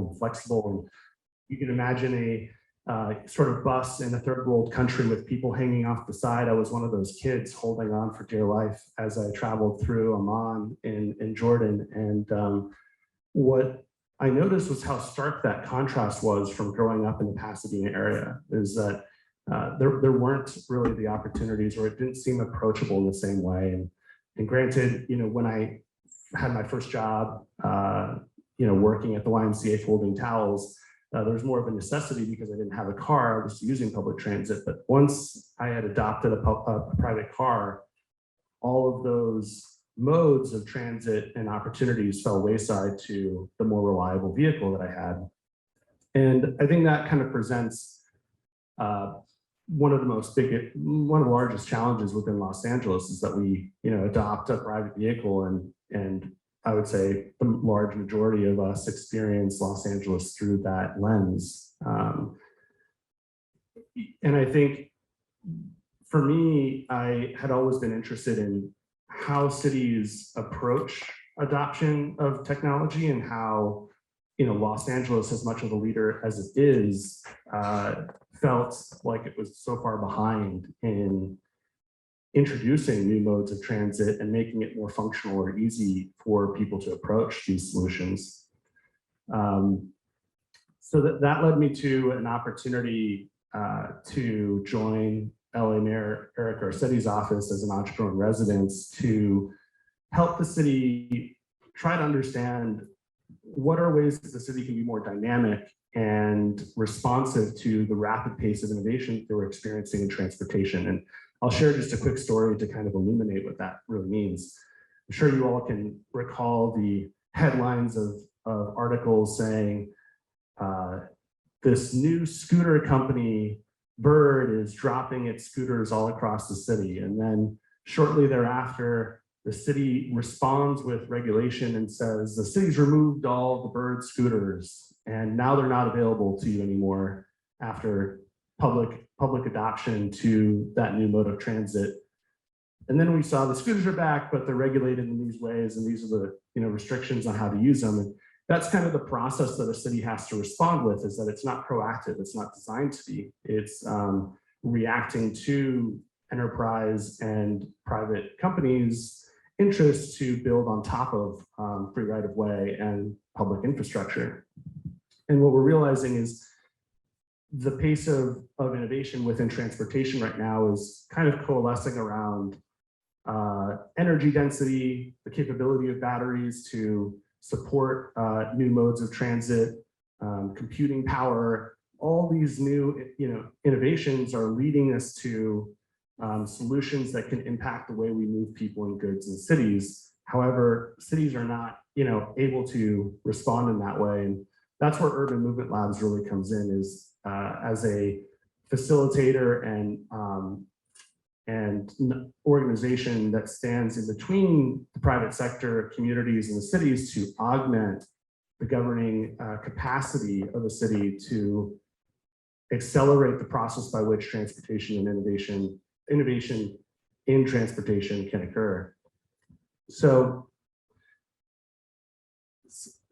and flexible. And you can imagine a sort of bus in a third world country with people hanging off the side. I was one of those kids holding on for dear life as I traveled through Amman in Jordan. And what I noticed was how stark that contrast was from growing up in the Pasadena area, is that there weren't really the opportunities, or it didn't seem approachable in the same way. And granted, when I had my first job, working at the YMCA folding towels, there was more of a necessity because I didn't have a car. I was using public transit. But once I had adopted a private car, all of those modes of transit and opportunities fell wayside to the more reliable vehicle that I had. And I think that kind of presents one of the largest challenges within Los Angeles, is that we, adopt a private vehicle, and I would say the large majority of us experience Los Angeles through that lens. And I think for me, I had always been interested in how cities approach adoption of technology, and how, Los Angeles, as much of a leader as it is, felt like it was so far behind in introducing new modes of transit and making it more functional or easy for people to approach these solutions. So that led me to an opportunity to join LA Mayor Eric Garcetti's office as an entrepreneur in residence, to help the city try to understand what are ways that the city can be more dynamic and responsive to the rapid pace of innovation that we're experiencing in transportation. And I'll share just a quick story to kind of illuminate what that really means. I'm sure you all can recall the headlines of articles saying, this new scooter company, Bird, is dropping its scooters all across the city. And then shortly thereafter, the city responds with regulation and says, the city's removed all the Bird scooters, and now they're not available to you anymore after public adoption to that new mode of transit. And then we saw the scooters are back, but they're regulated in these ways, and these are the restrictions on how to use them. And that's kind of the process that a city has to respond with, is that it's not proactive, it's not designed to be. It's reacting to enterprise and private companies' interests to build on top of free right-of-way and public infrastructure. And what we're realizing is the pace of innovation within transportation right now is kind of coalescing around energy density, the capability of batteries to support new modes of transit, computing power. All these new innovations are leading us to solutions that can impact the way we move people and goods in cities. However, cities are not able to respond in that way. And that's where Urban Movement Labs really comes in, is as a facilitator and organization that stands in between the private sector, communities, and the cities to augment the governing capacity of a city to accelerate the process by which transportation and innovation in transportation can occur. So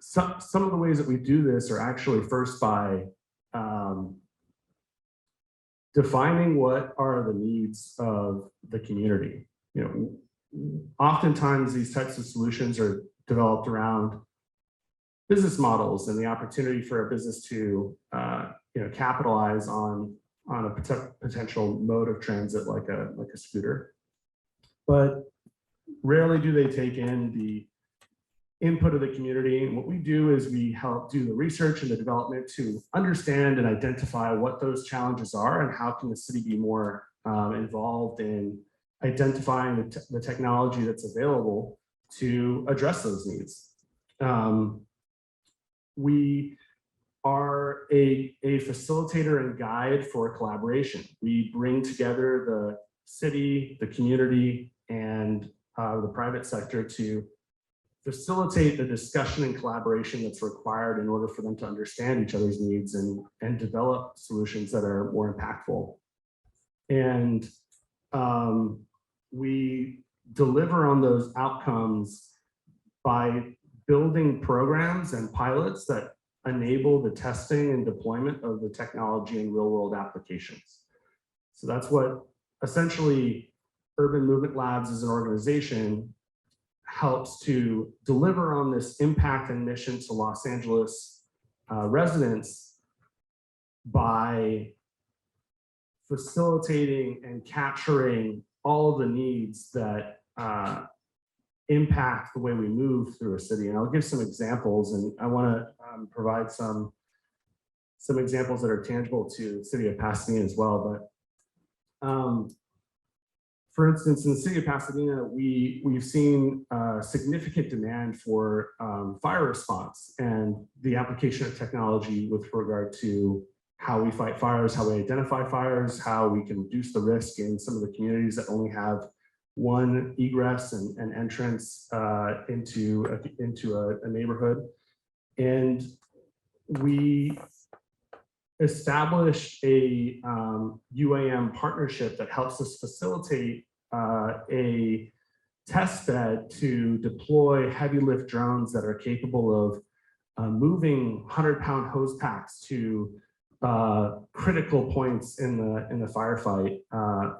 some of the ways that we do this are actually first by defining what are the needs of the community. Oftentimes these types of solutions are developed around business models and the opportunity for a business to capitalize on a potential mode of transit like a scooter. But rarely do they take in the input of the community. And what we do is we help do the research and the development to understand and identify what those challenges are and how can the city be more involved in identifying the technology that's available to address those needs. We are a facilitator and guide for collaboration. We bring together the city, the community, and the private sector to facilitate the discussion and collaboration that's required in order for them to understand each other's needs and develop solutions that are more impactful. And we deliver on those outcomes by building programs and pilots that enable the testing and deployment of the technology in real world applications. So that's what essentially Urban Movement Labs as an organization helps to deliver on this impact and mission to Los Angeles residents by facilitating and capturing all of the needs that impact the way we move through a city. And I'll give some examples, and I want to provide some examples that are tangible to the city of Pasadena as well. But for instance, in the city of Pasadena, we've seen significant demand for fire response and the application of technology with regard to how we fight fires, how we identify fires, how we can reduce the risk in some of the communities that only have one egress and entrance into a neighborhood. And we established a UAM partnership that helps us facilitate a test bed to deploy heavy lift drones that are capable of moving 100-pound hose packs to critical points in the firefight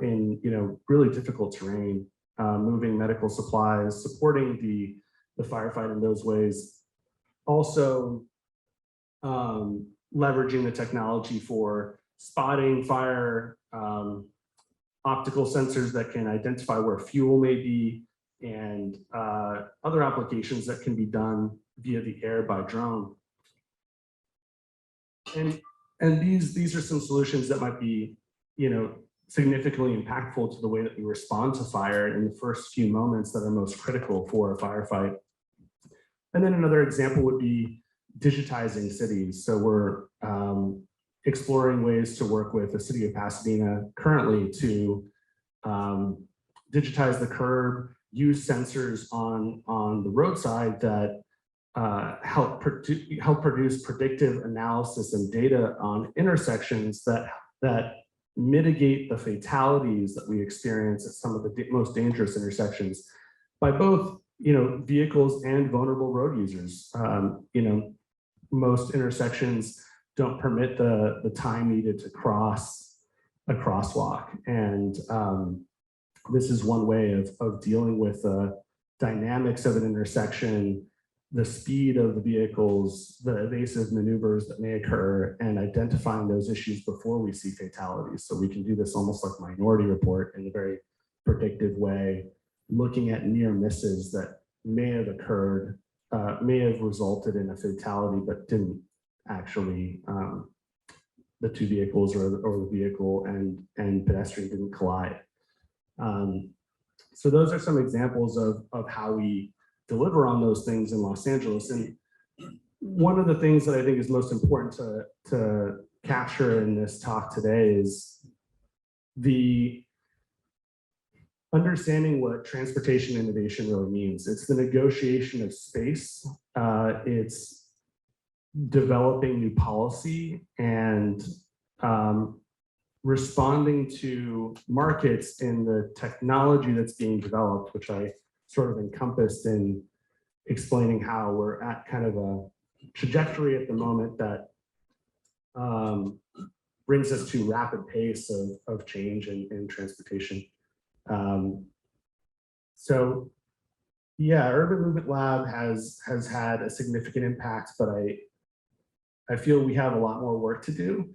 in really difficult terrain, moving medical supplies, supporting the firefight in those ways. Also leveraging the technology for spotting fire, optical sensors that can identify where fuel may be, and other applications that can be done via the air by drone. And these are some solutions that might be, significantly impactful to the way that we respond to fire in the first few moments that are most critical for a firefight. And then another example would be digitizing cities. So we're exploring ways to work with the city of Pasadena currently to digitize the curb, use sensors on the roadside that help produce predictive analysis and data on intersections that mitigate the fatalities that we experience at some of the most dangerous intersections by both vehicles and vulnerable road users. Most intersections don't permit the time needed to cross a crosswalk, and this is one way of dealing with the dynamics of an intersection, the speed of the vehicles, the evasive maneuvers that may occur, and identifying those issues before we see fatalities. So we can do this almost like Minority Report in a very predictive way, looking at near misses that may have occurred, may have resulted in a fatality, but didn't actually, the two vehicles or the vehicle and pedestrian didn't collide. So those are some examples of how we deliver on those things in Los Angeles. And one of the things that I think is most important to capture in this talk today is the understanding what transportation innovation really means. It's the negotiation of space. It's developing new policy and responding to markets in the technology that's being developed, which I sort of encompassed in explaining how we're at kind of a trajectory at the moment that brings us to rapid pace of change in transportation. So yeah, Urban Movement Lab has had a significant impact, but I feel we have a lot more work to do.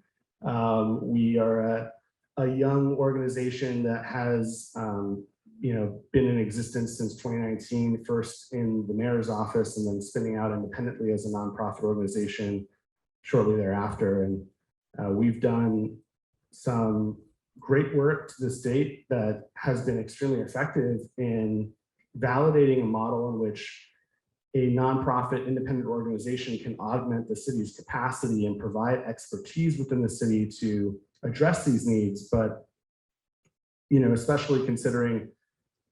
We are a young organization that has been in existence since 2019, first in the mayor's office and then spinning out independently as a nonprofit organization shortly thereafter. And we've done some great work to this date that has been extremely effective in validating a model in which a nonprofit independent organization can augment the city's capacity and provide expertise within the city to address these needs. But, especially considering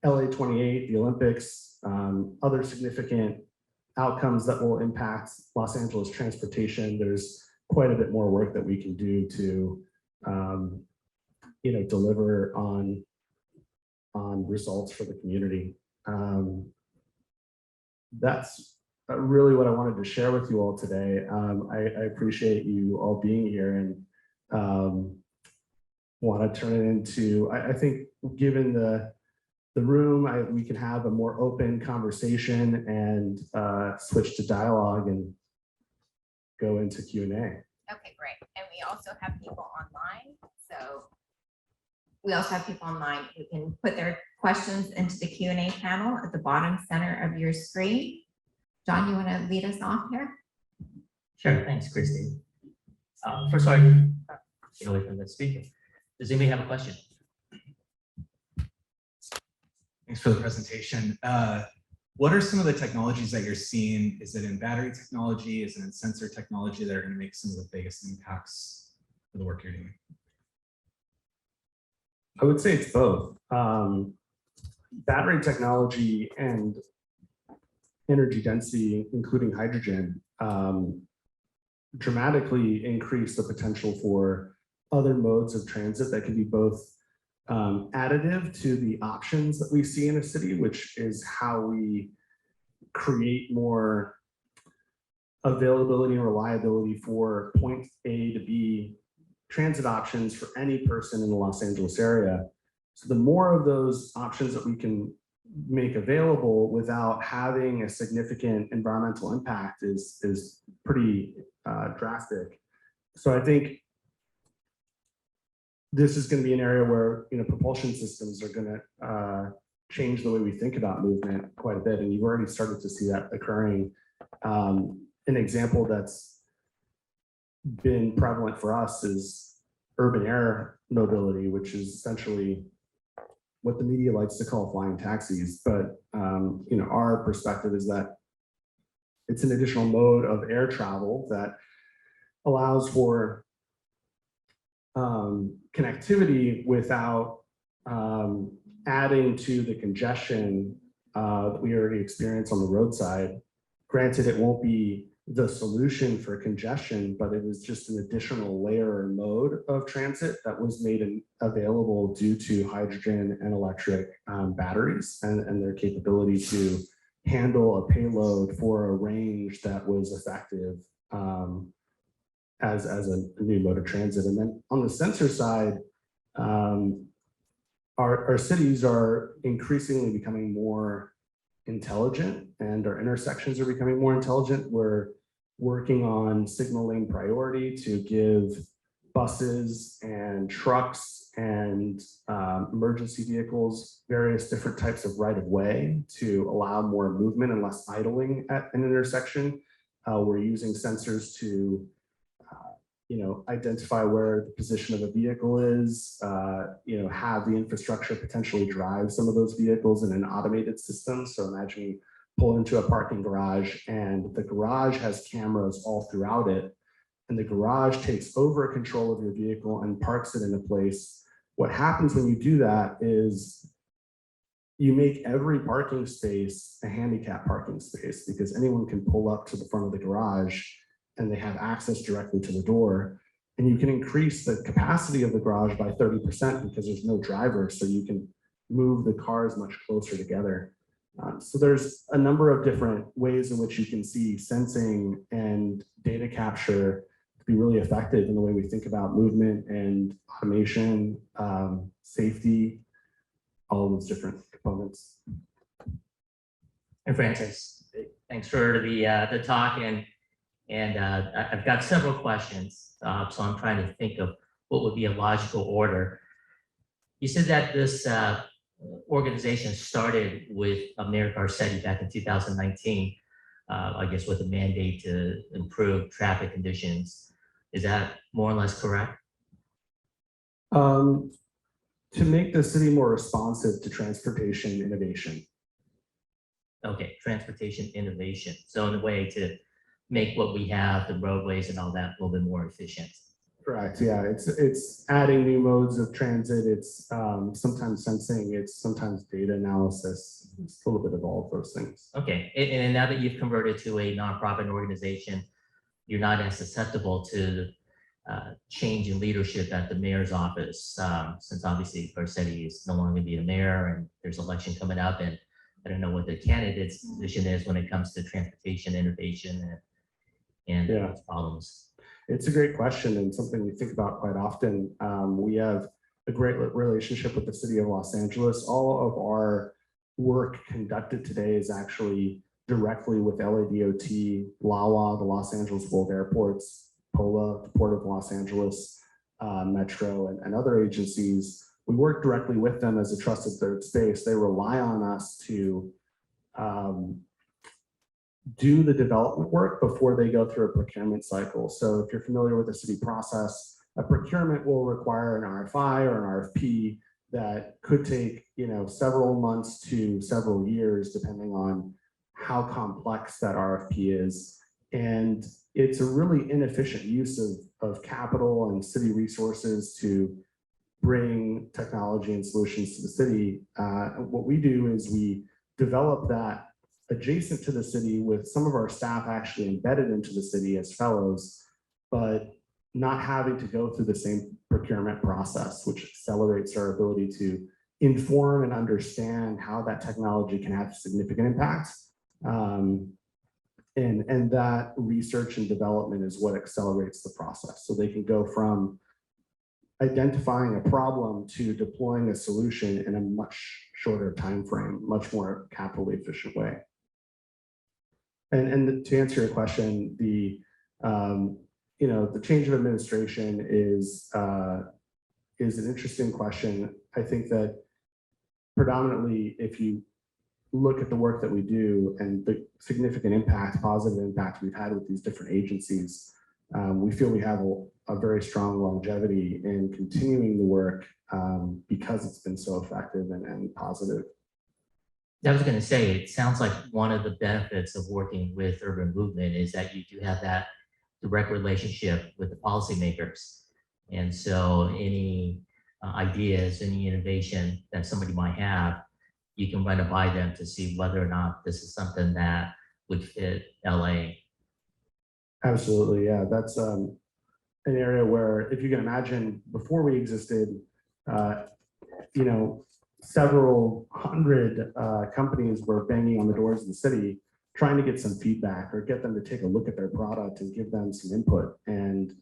LA 28, the Olympics, other significant outcomes that will impact Los Angeles transportation, there's quite a bit more work that we can do to, deliver on results for the community. That's really what I wanted to share with you all today. I appreciate you all being here and want to turn it into, I think given the room, we can have a more open conversation and switch to dialogue and go into Q&A. Okay, great. And we also have people online. So we also have people online who can put their questions into the Q&A panel at the bottom center of your screen. John, you want to lead us off here? Sure, thanks, Christy. First, sorry, get away from the speaker. Does anybody have a question? Thanks for the presentation. What are some of the technologies that you're seeing? Is it in battery technology? Is it in sensor technology that are going to make some of the biggest impacts for the work you're doing? I would say it's both. Battery technology and energy density, including hydrogen, dramatically increase the potential for other modes of transit that can be both additive to the options that we see in a city, which is how we create more availability and reliability for point A to B transit options for any person in the Los Angeles area. So the more of those options that we can make available without having a significant environmental impact is pretty drastic. So I think this is going to be an area where propulsion systems are going to change the way we think about movement quite a bit, and you've already started to see that occurring. An example that's been prevalent for us is urban air mobility, which is essentially what the media likes to call flying taxis. But our perspective is that it's an additional mode of air travel that allows for connectivity without adding to the congestion that we already experience on the roadside. Granted, it won't be the solution for congestion, but it is just an additional layer or mode of transit that was made available due to hydrogen and electric batteries and their capability to handle a payload for a range that was effective as a new mode of transit. And then on the sensor side, our cities are increasingly becoming more intelligent, and our intersections are becoming more intelligent. We're working on signal lane priority to give buses and trucks and emergency vehicles various different types of right of way to allow more movement and less idling at an intersection. We're using sensors to identify where the position of a vehicle is, have the infrastructure potentially drive some of those vehicles in an automated system. So imagine you pull into a parking garage and the garage has cameras all throughout it, and the garage takes over control of your vehicle and parks it in a place. What happens when you do that is you make every parking space a handicap parking space, because anyone can pull up to the front of the garage and they have access directly to the door. And you can increase the capacity of the garage by 30% because there's no driver, so you can move the cars much closer together. So there's a number of different ways in which you can see sensing and data capture to be really effective in the way we think about movement and automation, safety, all of those different components. And Francis, thanks for the talk, and I've got several questions, so I'm trying to think of what would be a logical order. You said that this organization started with Mayor Garcetti back in 2019, I guess with a mandate to improve traffic conditions. Is that more or less correct? To make the city more responsive to transportation innovation. Okay, transportation innovation. So in a way to make what we have, the roadways and all that, a little bit more efficient. Correct. Yeah, it's adding new modes of transit. It's sometimes sensing. It's sometimes data analysis. It's a little bit of all of those things. Okay, and now that you've converted to a nonprofit organization, you're not as susceptible to change in leadership at the mayor's office, since obviously Garcetti is no longer going to be the mayor, and there's an election coming up, and I don't know what the candidate's position is when it comes to transportation innovation and Yeah. those problems. It's a great question and something we think about quite often. We have a great relationship with the city of Los Angeles. All of our work conducted today is actually directly with LADOT, LAWA, the Los Angeles World Airports, POLA, the Port of Los Angeles, Metro, and other agencies. We work directly with them as a trusted third space. They rely on us to do the development work before they go through a procurement cycle. So if you're familiar with the city process, a procurement will require an RFI or an RFP that could take, several months to several years, depending on how complex that RFP is. And it's a really inefficient use of capital and city resources to bring technology and solutions to the city. What we do is we develop that adjacent to the city with some of our staff actually embedded into the city as fellows, but not having to go through the same procurement process, which accelerates our ability to inform and understand how that technology can have significant impact. And that research and development is what accelerates the process. So they can go from identifying a problem to deploying a solution in a much shorter time frame, much more capital efficient way. And to answer your question, the change of administration is an interesting question. I think that predominantly, if you look at the work that we do and the significant impact, positive impact we've had with these different agencies, we feel we have a very strong longevity in continuing the work because it's been so effective and positive. I was going to say, it sounds like one of the benefits of working with Urban Movement is that you do have that direct relationship with the policymakers. And so any ideas, any innovation that somebody might have, you can run it by them to see whether or not this is something that would fit LA. Absolutely, yeah. That's an area where, if you can imagine, before we existed, several hundred companies were banging on the doors of the city trying to get some feedback or get them to take a look at their product and give them some input. And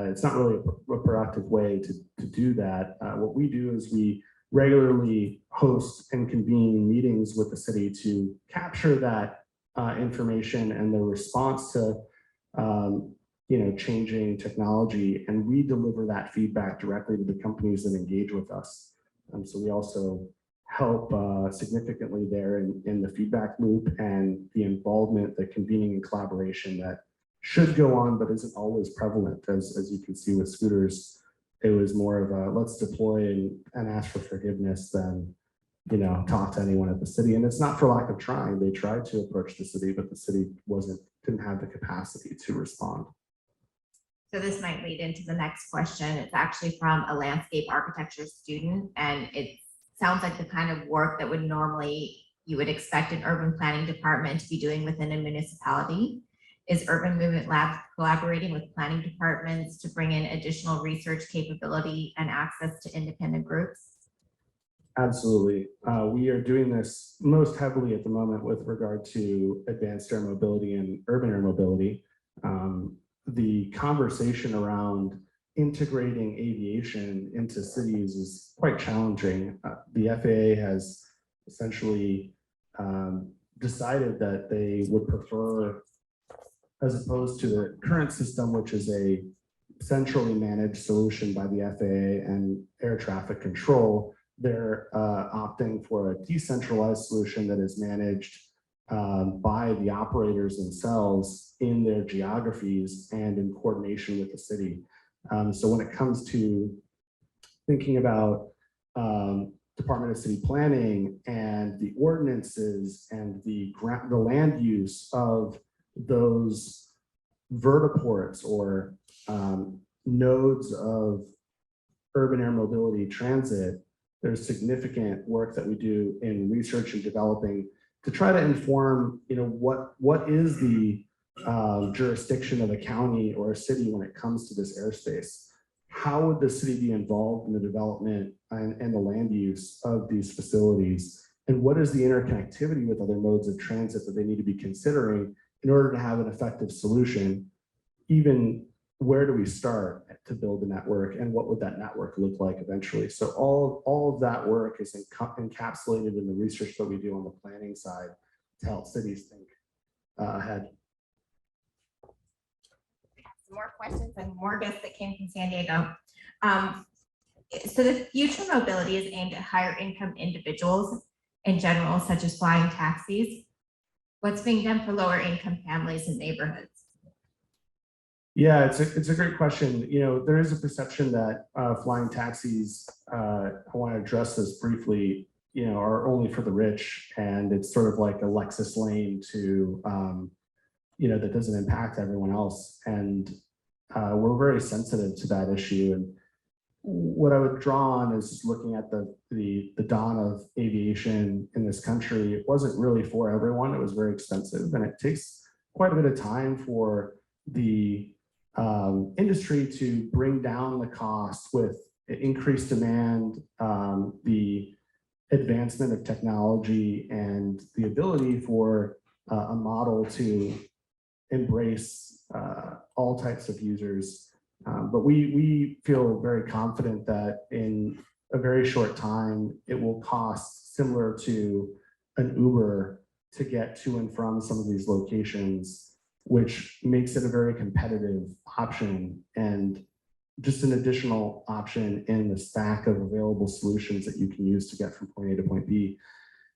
it's not really a productive way to do that. What we do is we regularly host and convene meetings with the city to capture that information and the response to changing technology, and we deliver that feedback directly to the companies that engage with us. So we also help significantly there in the feedback loop and the involvement, the convening and collaboration that should go on, but isn't always prevalent. As you can see with scooters, it was more of a let's deploy and ask for forgiveness than talk to anyone at the city. And it's not for lack of trying. They tried to approach the city, but the city didn't have the capacity to respond. So this might lead into the next question. It's actually from a landscape architecture student, and it sounds like the kind of work that you would expect an urban planning department to be doing within a municipality. Is Urban Movement Lab collaborating with planning departments to bring in additional research capability and access to independent groups? Absolutely. We are doing this most heavily at the moment with regard to advanced air mobility and urban air mobility. The conversation around integrating aviation into cities is quite challenging. The FAA has essentially decided that they would prefer, as opposed to the current system, which is a centrally managed solution by the FAA and air traffic control, they're opting for a decentralized solution that is managed by the operators themselves in their geographies and in coordination with the city. So when it comes to thinking about Department of City Planning and the ordinances and the land use of those vertiports or nodes of urban air mobility transit, there's significant work that we do in research and developing to try to inform, what is the jurisdiction of a county or a city when it comes to this airspace? How would the city be involved in the development and the land use of these facilities? and what is the interconnectivity with other modes of transit that they need to be considering in order to have an effective solution. Even where do we start to build a network, and what would that network look like eventually? So all of that work is encapsulated in the research that we do on the planning side to help cities think ahead. Some more questions and more guests that came from San Diego. So the future mobility is aimed at higher income individuals in general, such as flying taxis. What's being done for lower income families and neighborhoods? Yeah, it's a great question. You know, there is a perception that flying taxis, I want to address this briefly, you know, are only for the rich, and it's sort of like a Lexus lane to, you know, that doesn't impact everyone else. And we're very sensitive to that issue. And what I would draw on is just looking at the dawn of aviation in this country. It wasn't really for everyone. It was very expensive, and it takes quite a bit of time for the industry to bring down the cost with increased demand, the advancement of technology, and the ability for a model to embrace all types of users. But we feel very confident that in a very short time, it will cost similar to an Uber to get to and from some of these locations, which makes it a very competitive option and just an additional option in the stack of available solutions that you can use to get from point A to point B.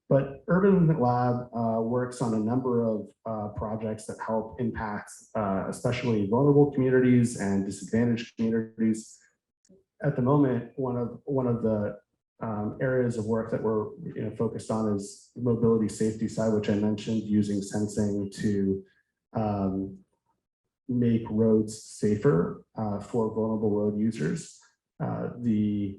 But Urban Movement Lab works on a number of projects that help impact especially vulnerable communities and disadvantaged communities. At the moment, one of the areas of work that we're focused on is the mobility safety side, which I mentioned, using sensing to make roads safer for vulnerable road users. The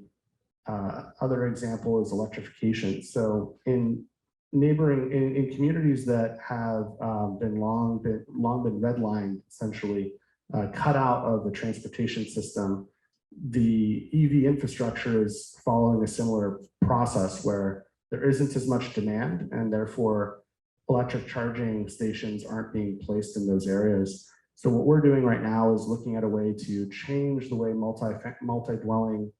other example is electrification. So in communities that have long been redlined, essentially cut out of the transportation system, the EV infrastructure is following a similar process where there isn't as much demand, and therefore electric charging stations aren't being placed in those areas. So what we're doing right now is looking at a way to change the way multifamily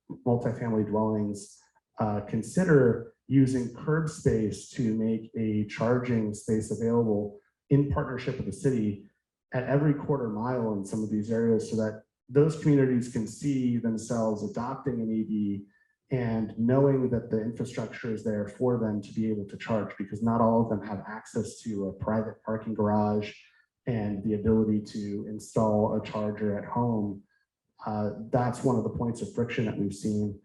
dwellings consider using curb space to make a charging space available in partnership with the city at every quarter mile in some of these areas, so that those communities can see themselves adopting an EV and knowing that the infrastructure is there for them to be able to charge, because not all of them have access to a private parking garage and the ability to install a charger at home. That's one of the points of friction that we've seen.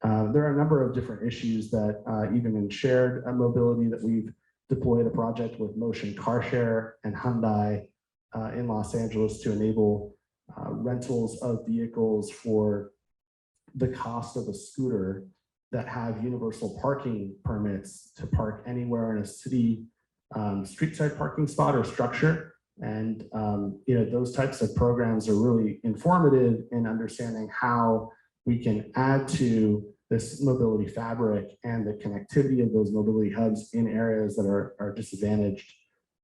There are a number of different issues that even in shared mobility that we've deployed a project with Motion Car Share and Hyundai in Los Angeles to enable rentals of vehicles for the cost of a scooter that have universal parking permits to park anywhere in a city street side parking spot or structure. And those types of programs are really informative in understanding how we can add to this mobility fabric and the connectivity of those mobility hubs in areas that are disadvantaged.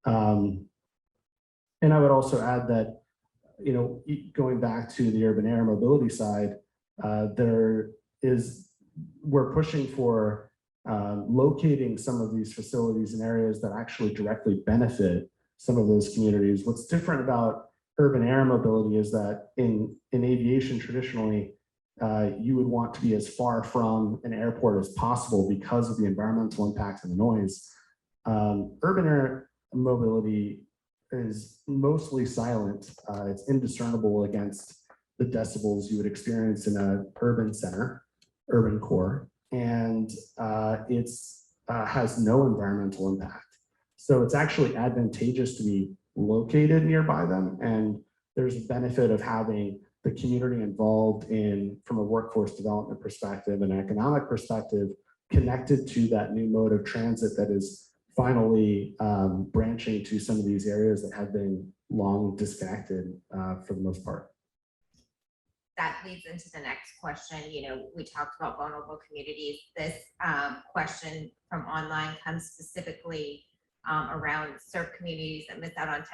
And I would also add that, going back to the urban air mobility side, we're pushing for locating some of these facilities in areas that actually directly benefit some of those communities. What's different about urban air mobility is that in aviation, traditionally, you would want to be as far from an airport as possible because of the environmental impact and the noise. Urban air mobility is mostly silent. It's indiscernible against the decibels you would experience in an urban center, urban core, and it has no environmental impact. So it's actually advantageous to be located nearby them, and there's a benefit of having the community involved from a workforce development perspective and economic perspective, connected to that new mode of transit that is finally branching to some of these areas that have been long disconnected for the most part. that leads into the next question. We talked about vulnerable communities. This question from online comes specifically around served communities that miss out on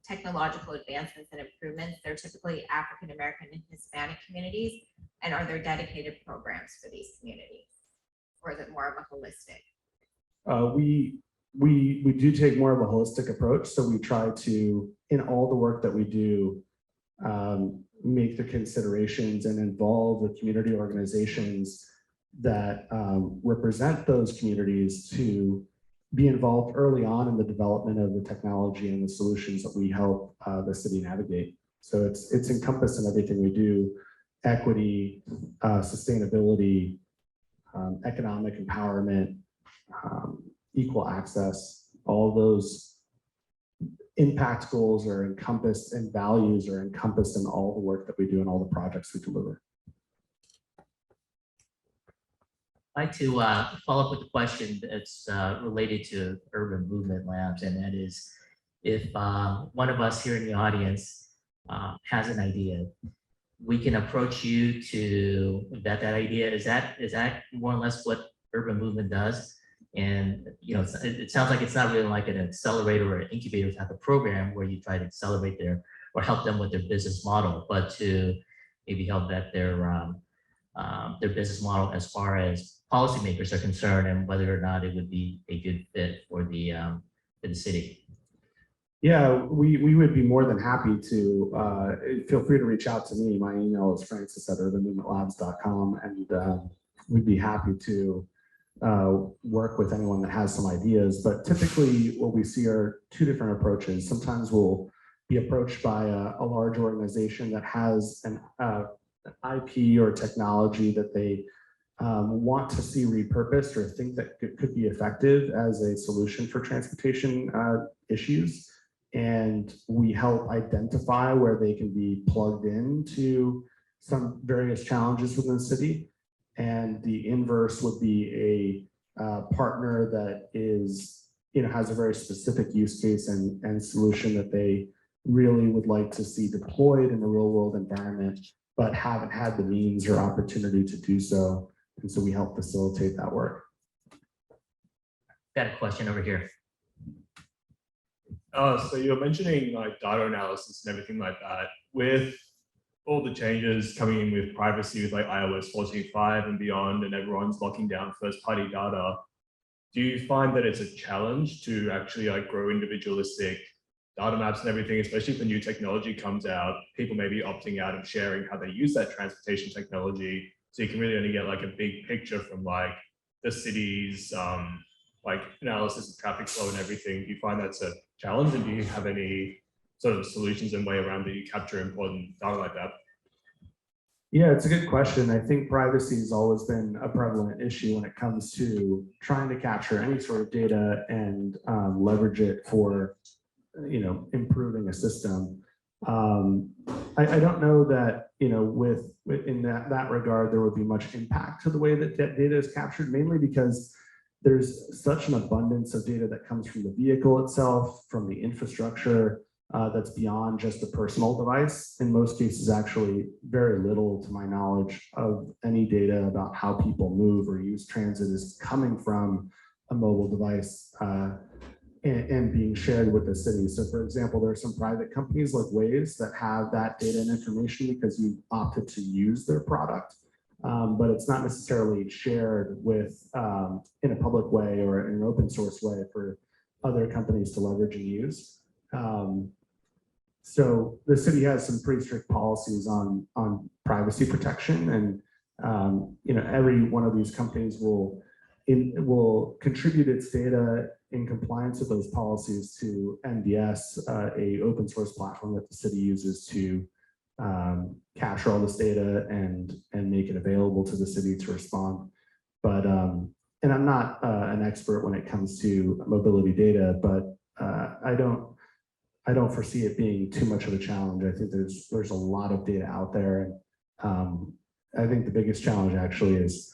technological advancements and improvements. They're typically African American and Hispanic communities. And are there dedicated programs for these communities? Or is it more of a holistic? We do take more of a holistic approach. So we try to, in all the work that we do, make the considerations and involve the community organizations that represent those communities to be involved early on in the development of the technology and the solutions that we help the city navigate. So it's encompassed in everything we do: equity, sustainability, economic empowerment, equal access. All those impact goals are encompassed, and values are encompassed in all the work that we do and all the projects we deliver. I'd like to follow up with a question that's related to urban movement labs, and that is, if one of us here in the audience has an idea, we can approach you to vet that idea. Is that more or less what urban movement does? And it sounds like it's not really like an accelerator or an incubator type of program where you try to accelerate or help them with their business model, but to maybe help vet their business model as far as policymakers are concerned, and whether or not it would be a good fit for the city. Yeah, we would be more than happy to. Feel free to reach out to me. My email is francis@urbanmovementlabs.com, and we'd be happy to work with anyone that has some ideas. But typically what we see are two different approaches. Sometimes we'll be approached by a large organization that has an IP or technology that they want to see repurposed or think that could be effective as a solution for transportation issues. And we help identify where they can be plugged into some various challenges within the city. And the inverse would be a partner that is, has a very specific use case and solution that they really would like to see deployed in a real world environment, but haven't had the means or opportunity to do so. And so we help facilitate that work. Got a question over here. So you're mentioning like data analysis and everything like that. With all the changes coming in with privacy with like iOS 14.5 and beyond, and everyone's locking down first-party data, do you find that it's a challenge to actually like grow individualistic data maps and everything, especially if the new technology comes out? People may be opting out of sharing how they use that transportation technology, so you can really only get like a big picture from like the city's like analysis of traffic flow and everything. Do you find that's a challenge, and do you have any sort of solutions and way around that you capture important data like that? Yeah, it's a good question. I think privacy has always been a prevalent issue when it comes to trying to capture any sort of data and leverage it for, improving a system. I don't know that, in that regard, there would be much impact to the way that data is captured, mainly because there's such an abundance of data that comes from the vehicle itself, from the infrastructure, that's beyond just the personal device. In most cases, actually, very little, to my knowledge, of any data about how people move or use transit is coming from a mobile device and being shared with the city. So, for example, there are some private companies like Waze that have that data and information because you opted to use their product. But it's not necessarily shared with in a public way or in an open source way for other companies to leverage and use. So the city has some pretty strict policies on privacy protection, and every one of these companies will contribute its data in compliance with those policies to MDS, a open source platform that the city uses to capture all this data and make it available to the city to respond. But and I'm not an expert when it comes to mobility data, but I don't foresee it being too much of a challenge. I think there's a lot of data out there, and I think the biggest challenge actually is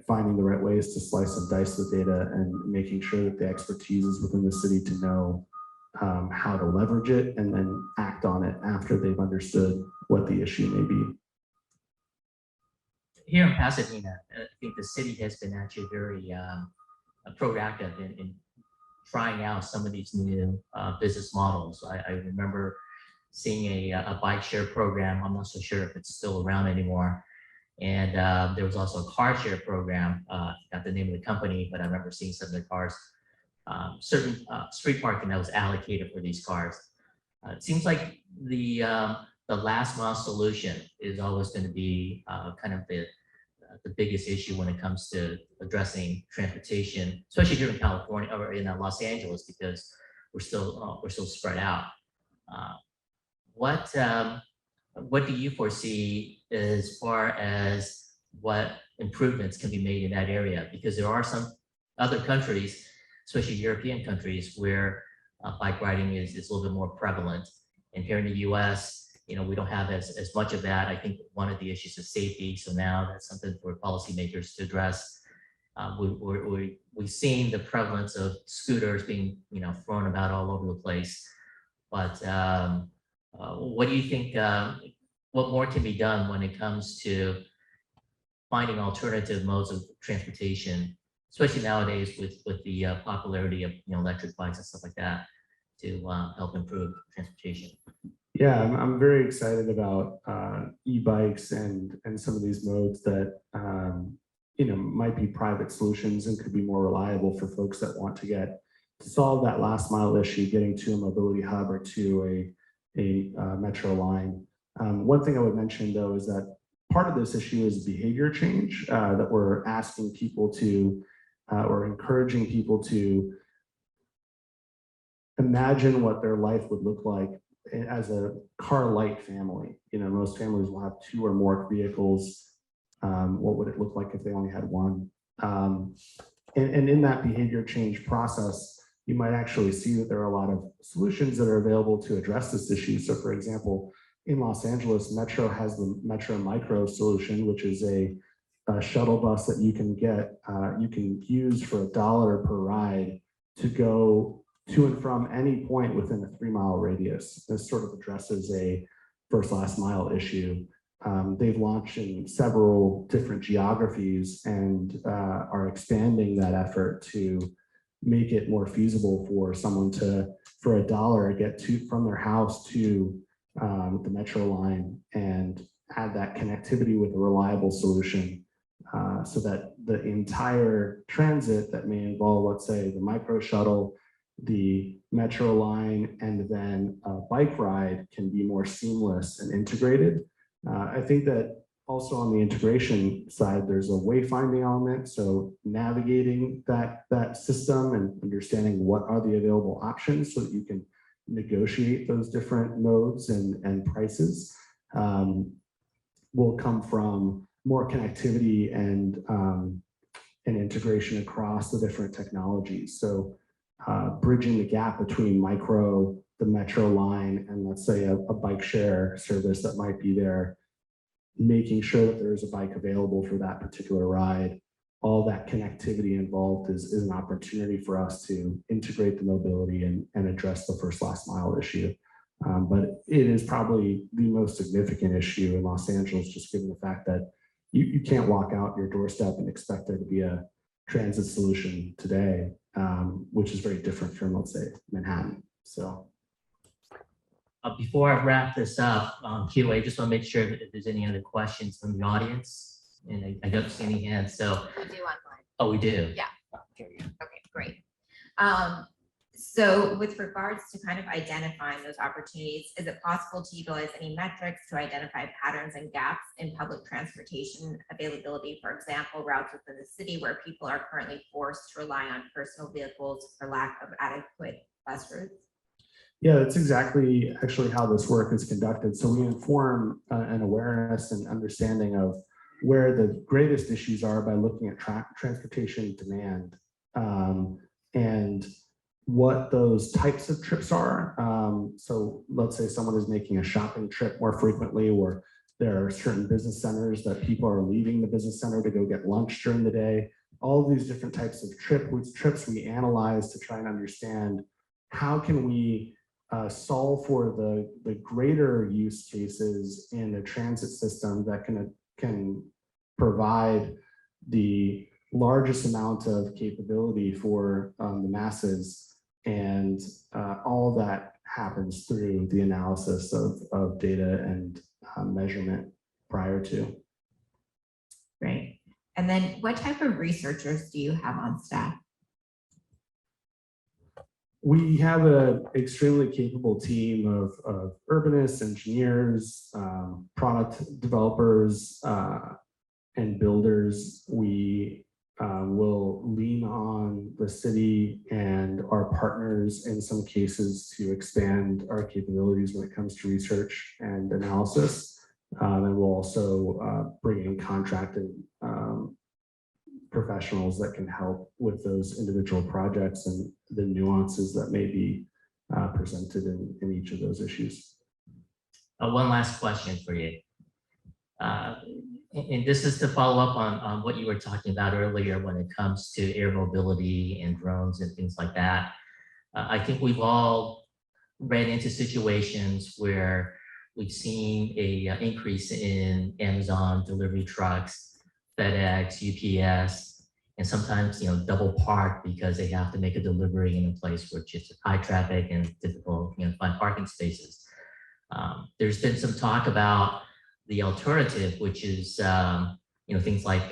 finding the right ways to slice and dice the data and making sure that the expertise is within the city to know how to leverage it and then act on it after they've understood what the issue may be. here in Pasadena, I think the city has been actually very proactive in trying out some of these new business models. I remember seeing a bike share program. I'm not so sure if it's still around anymore. And there was also a car share program, not the name of the company, but I remember seeing some of the cars, certain street parking that was allocated for these cars. It seems like the last mile solution is always going to be kind of the biggest issue when it comes to addressing transportation, especially here in California or in Los Angeles, because we're still spread out. What do you foresee as far as what improvements can be made in that area? Because there are some other countries, especially European countries, where bike riding is a little bit more prevalent. And here in the US, we don't have as much of that. I think one of the issues is safety. So now that's something for policymakers to address. We've seen the prevalence of scooters being, thrown about all over the place. But what do you think, what more can be done when it comes to finding alternative modes of transportation, especially nowadays with the popularity of electric bikes and stuff like that, to help improve transportation? Yeah, I'm very excited about e-bikes and some of these modes that might be private solutions and could be more reliable for folks that want to solve that last mile issue, getting to a mobility hub or to a metro line. One thing I would mention though is that part of this issue is behavior change, that we're asking people to or encouraging people to imagine what their life would look like as a car light family. Most families will have 2 or more vehicles. What would it look like if they only had one? And in that behavior change process, you might actually see that there are a lot of solutions that are available to address this issue. So for example, in Los Angeles, Metro has the Metro Micro solution, which is a shuttle bus that you can use for $1 per ride to go to and from any point within a 3-mile radius. This sort of addresses a first last mile issue. They've launched in several different geographies and are expanding that effort to make it more feasible for someone to, for $1, get from their house to the metro line and add that connectivity with a reliable solution, so that the entire transit that may involve, let's say, the micro shuttle, the metro line, and then a bike ride can be more seamless and integrated. I think that also on the integration side, there's a wayfinding element. So navigating that system and understanding what are the available options so that you can negotiate those different modes and prices will come from more connectivity and integration across the different technologies. So bridging the gap between micro, the metro line, and let's say a bike share service that might be there, making sure that there is a bike available for that particular ride. All that connectivity involved is an opportunity for us to integrate the mobility and address the first last mile issue. But it is probably the most significant issue in Los Angeles, just given the fact that you can't walk out your doorstep and expect there to be a transit solution today, which is very different from, let's say, Manhattan. So. Before I wrap this up, QA, just want to make sure that if there's any other questions from the audience, and I don't see any hands, so. We do online. Oh, we do? Yeah. Okay, great. So with regards to kind of identifying those opportunities, is it possible to utilize any metrics to identify patterns and gaps in public transportation availability? For example, routes within the city where people are currently forced to rely on personal vehicles for lack of adequate bus routes? Yeah, that's exactly actually how this work is conducted. So we inform an awareness and understanding of where the greatest issues are by looking at transportation demand and what those types of trips are. So let's say someone is making a shopping trip more frequently, or there are certain business centers that people are leaving the business center to go get lunch during the day. All of these different types of trips we analyze to try and understand how can we solve for the greater use cases in a transit system that can provide the largest amount of capability for the masses. And all of that happens through the analysis of data and measurement prior to. Great. And then what type of researchers do you have on staff? We have an extremely capable team of urbanists, engineers, product developers, and builders. We will lean on the city and our partners in some cases to expand our capabilities when it comes to research and analysis. And we'll also bring in contracted professionals that can help with those individual projects and the nuances that may be presented in each of those issues. One last question for you. And this is to follow up on what you were talking about earlier when it comes to air mobility and drones and things like that. I think we've all ran into situations where we've seen a increase in Amazon delivery trucks, FedEx, UPS, and sometimes double park because they have to make a delivery in a place where it's just high traffic and difficult to find parking spaces. There's been some talk about the alternative, which is things like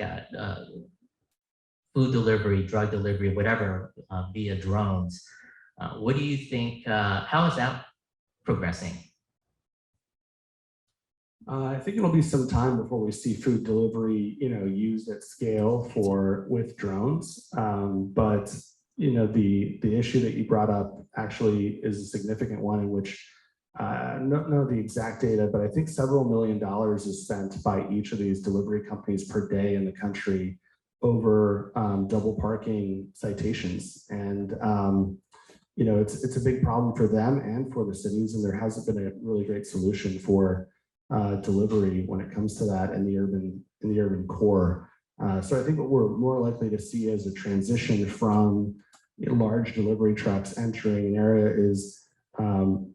food delivery, drug delivery, whatever, via drones. What do you think? How is that progressing? I think it'll be some time before we see food delivery, used at scale with drones. But the issue that you brought up actually is a significant one in which I don't know the exact data, but I think several $1 million is spent by each of these delivery companies per day in the country over double parking citations. And it's a big problem for them and for the cities, and there hasn't been a really great solution for delivery when it comes to that in the urban core. So I think what we're more likely to see as a transition from large delivery trucks entering an area is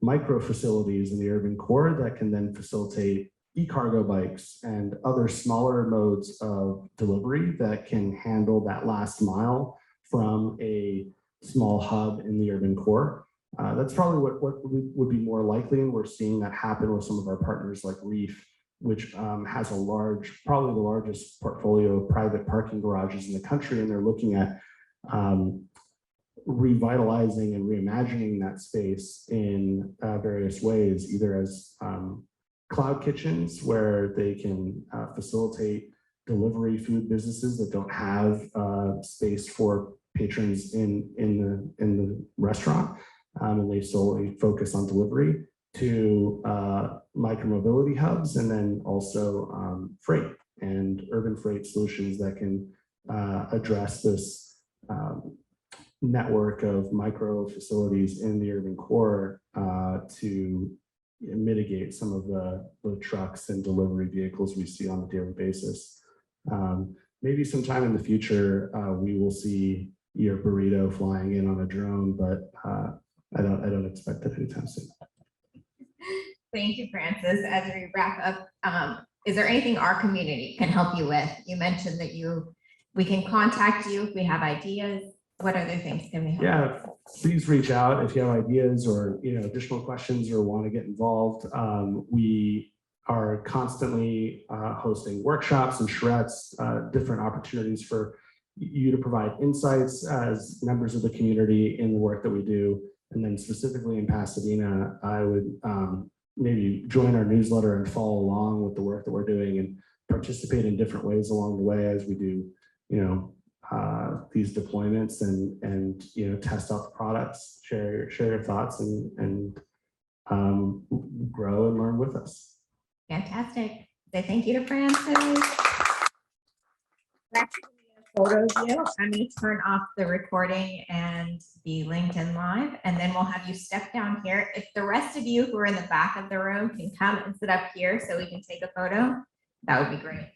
micro facilities in the urban core that can then facilitate e-cargo bikes and other smaller modes of delivery that can handle that last mile from a small hub in the urban core. That's probably what would be more likely, and we're seeing that happen with some of our partners like Reef, which has probably the largest portfolio of private parking garages in the country, and they're looking at revitalizing and reimagining that space in various ways, either as cloud kitchens where they can facilitate delivery food businesses that don't have space for patrons in the restaurant, and they solely focus on delivery, to micromobility hubs, and then also freight and urban freight solutions that can address this network of micro facilities in the urban core to mitigate some of the trucks and delivery vehicles we see on a daily basis. Maybe sometime in the future, we will see your burrito flying in on a drone, but I don't expect that anytime soon. Thank you, Francis. As we wrap up, is there anything our community can help you with? You mentioned that we can contact you if we have ideas. What other things can we help? Yeah, please reach out if you have ideas or additional questions or want to get involved. We are constantly hosting workshops and charrettes, different opportunities for you to provide insights as members of the community in the work that we do. And then specifically in Pasadena, I would maybe join our newsletter and follow along with the work that we're doing and participate in different ways along the way as we do, these deployments and test out the products, share your thoughts and grow and learn with us. Fantastic. So thank you to Francis. Photo of you. I'm going to turn off the recording and the LinkedIn Live, and then we'll have you step down here. If the rest of you who are in the back of the room can come and sit up here so we can take a photo, that would be great.